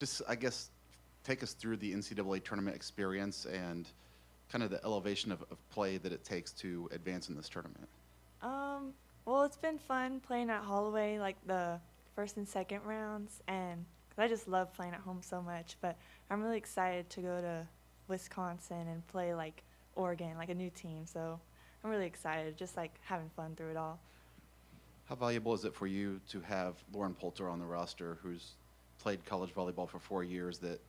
Just, I guess, take us through the NCAA tournament experience and kind of the elevation of play that it takes to advance in this tournament. Well, it's been fun playing at Holloway, like the first and second rounds, and 'cause I just love playing at home so much. But I'm really excited to go to Wisconsin and play like Oregon, like a new team. So I'm really excited, just like having fun through it all. How valuable is it for you to have Lauren Poulter on the roster, who's played college volleyball for 4 years, that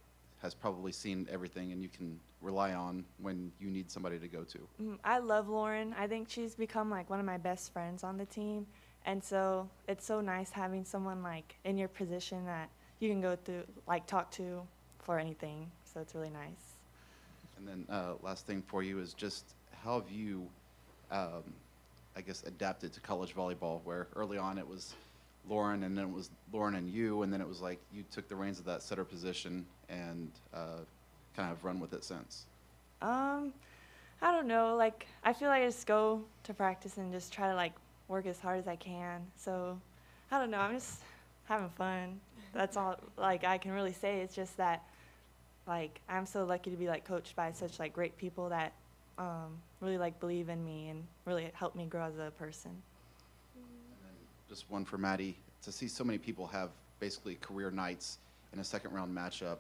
has probably seen everything and you can rely on when you need somebody to go to? I love Lauren. I think she's become like one of my best friends on the team. And so it's so nice having someone like in your position that you can go through, like talk to for anything. So it's really nice. And then last thing for you is just how have you, um, I guess, adapted to college volleyball, where early on it was Lauren, and then it was Lauren and you, and then it was like you took the reins of that setter position and kind of run with it since. Um, I don't know. Like I feel like I just go to practice and just try to like work as hard as I can. So I don't know. I'm just having fun. That's all like I can really say. It's just that like I'm so lucky to be like coached by such like great people that really like believe in me and really help me grow as a person. And then just one for Maddie. To see so many people have basically career nights in a second round matchup,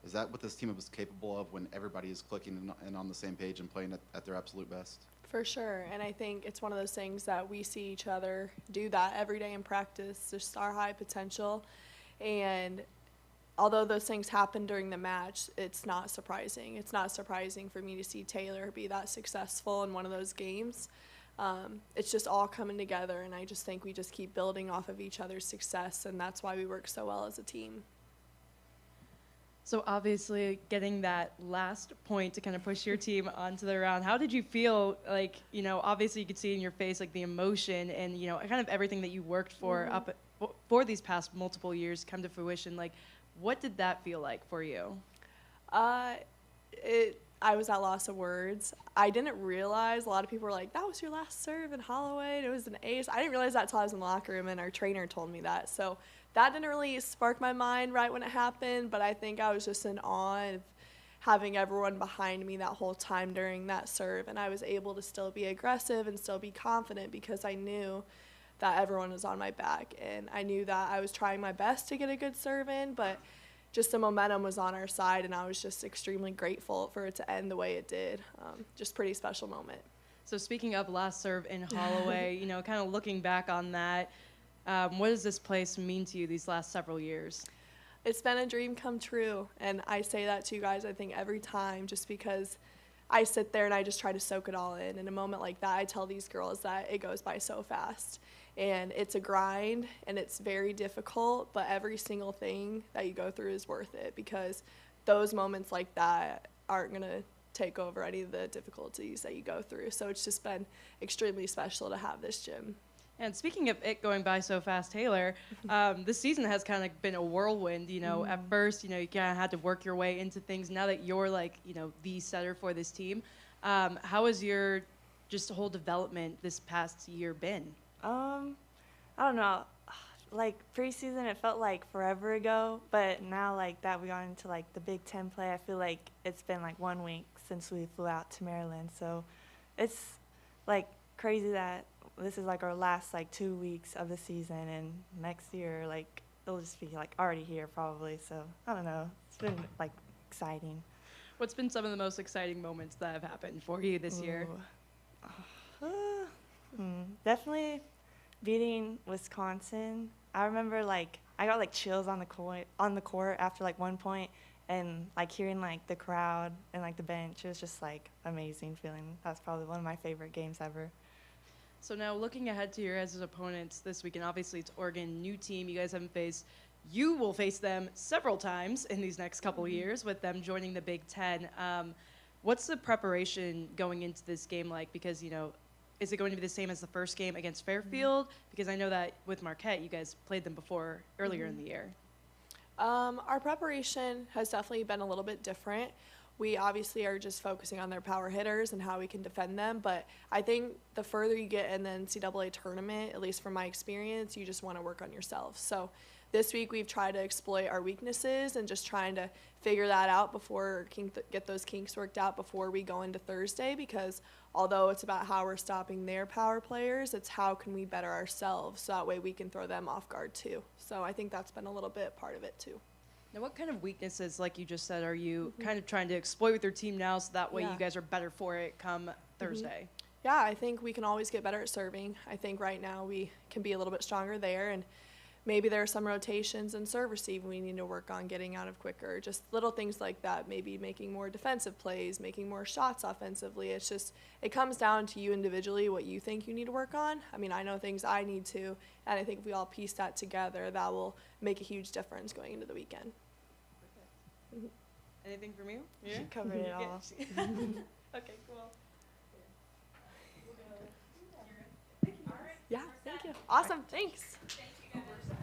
is that what this team was capable of when everybody is clicking and on the same page and playing at their absolute best? For sure, and I think it's one of those things that we see each other do that every day in practice, just our high potential. And although those things happen during the match, it's not surprising. It's not surprising for me to see Taylor be that successful in one of those games. It's just all coming together, and I just think we just keep building off of each other's success, and that's why we work so well as a team. So obviously getting that last point to kind of push your team onto the round, how did you feel? Like, obviously you could see in your face like the emotion and, kind of everything that you worked for for these past multiple years come to fruition. Like, what did that feel like for you? I was at loss of words. I didn't realize, a lot of people were like, that was your last serve in Holloway, and it was an ace. I didn't realize that until I was in the locker room, and our trainer told me that. So that didn't really spark my mind right when it happened, but I think I was just in awe of having everyone behind me that whole time during that serve, and I was able to still be aggressive and still be confident because I knew that everyone was on my back, and I knew that I was trying my best to get a good serve in, but just the momentum was on our side, and I was just extremely grateful for it to end the way it did. Just pretty special moment. So speaking of last serve in Holloway, kind of looking back on that, what does this place mean to you these last several years? It's been a dream come true, and I say that to you guys, I think, every time, just because I sit there and I just try to soak it all in. In a moment like that, I tell these girls that it goes by so fast. And it's a grind, and it's very difficult, but every single thing that you go through is worth it, because those moments like that aren't going to take over any of the difficulties that you go through. So it's just been extremely special to have this gym. And speaking of it going by so fast, Taylor, this season has kind of been a whirlwind. At first, you kind of had to work your way into things. Now that you're like, the setter for this team, how has your just whole development this past year been? I don't know. Like preseason, it felt like forever ago, but now like that we got into like the Big Ten play, I feel like it's been like 1 week since we flew out to Maryland. So it's like crazy that this is like our last like 2 weeks of the season, and next year like it'll just be like already here probably. So I don't know. It's been like exciting. What's been some of the most exciting moments that have happened for you this year? Definitely beating Wisconsin. I remember like I got like chills on the court after like 1 point, and like hearing like the crowd and like the bench. It was just like amazing feeling. That's probably one of my favorite games ever. So now looking ahead to your guys' opponents this weekend, obviously it's Oregon, new team you guys haven't faced. You will face them several times in these next couple years with them joining the Big Ten. What's the preparation going into this game like? Because, is it going to be the same as the first game against Fairfield? Because I know that with Marquette, you guys played them before earlier in the year. Our preparation has definitely been a little bit different. We obviously are just focusing on their power hitters and how we can defend them, but I think the further you get in the NCAA tournament, at least from my experience, you just want to work on yourself. So this week we've tried to exploit our weaknesses and just trying to figure that out before get those kinks worked out before we go into Thursday, because although it's about how we're stopping their power players, it's how can we better ourselves so that way we can throw them off guard too. So I think that's been a little bit part of it too. Now, what kind of weaknesses, like you just said, are you kind of trying to exploit with your team now so that way you guys are better for it come Thursday? Yeah, I think we can always get better at serving. I think right now we can be a little bit stronger there, and maybe there are some rotations in serve receive we need to work on getting out of quicker. Just little things like that, maybe making more defensive plays, making more shots offensively. It's just, it comes down to you individually what you think you need to work on. I mean, I know things I need to, and I think if we all piece that together, that will make a huge difference going into the weekend. Anything from you? She covered it all. Okay, cool. Yeah, thank you. Awesome, thanks. Thank you guys.